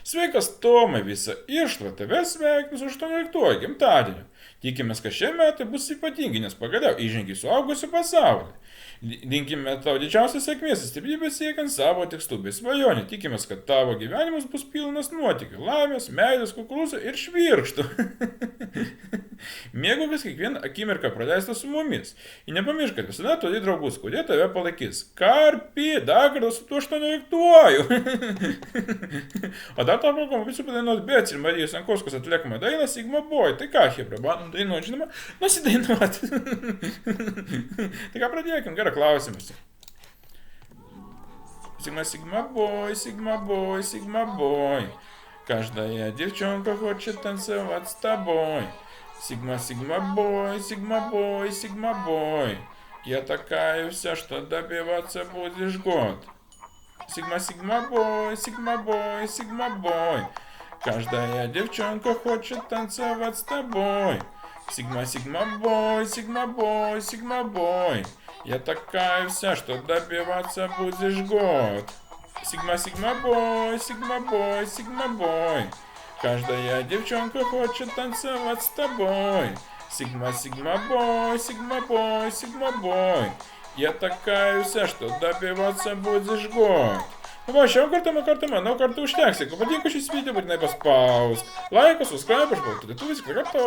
Sveikas Tomai, visa išla, tave sveikinu su 18 gimtadieniu. Tikimės, kad šie metai bus ypatingi, nes pagaliau įžengi suaugusių pasaulį. Linkime tau didžiausios sėkmės, stiprybės siekiant savo tikslų bei svajonių. Tikimės, kad tavo gyvenimas bus pilnas nuotykių, laimės, meilės, kukurūzų ir švirkštų. Mėgaukis kiekvieną akimirką praleistą su mumis. Ir nepamiršk, kad visada turi draugus, kurie tave palaikys. Karpi, dar kartą su tuo 18-uoju. O dar tau program visų padainuot Bets ir Marijos Jankovskos atliekamą dainą Sigma Boy. Tai ką, Hebra, bandom dainuot, žinoma, nusidainuot. Tai ką pradėkim, gerai klausimas. Sigma, Sigma Boy, Sigma Boy, Sigma Boy. Каждая девчонка хочет танцевать с тобой. Сигма, Сигма Бой, Сигма Бой, Сигма Бой. Я такая вся, что добиваться будешь год. Сигма, Сигма Бой, Сигма Бой, Сигма Бой. Каждая девчонка хочет танцевать с тобой. Сигма, Сигма Бой, Сигма Бой, Сигма Бой. Я такая вся, что добиваться будешь год. Сигма, Сигма Бой, Сигма Бой, Сигма Бой. Каждая девчонка хочет танцевать с тобой. Сигма, Сигма Бой, Сигма Бой, Сигма Бой. Я такая вся, что добиваться будешь год. Nu va, šiam kartam, manau, kartu užteks. Jeigu patinka šis video, būtinai paspausk laiką, subscribe, aš buvau, tu visi kartu.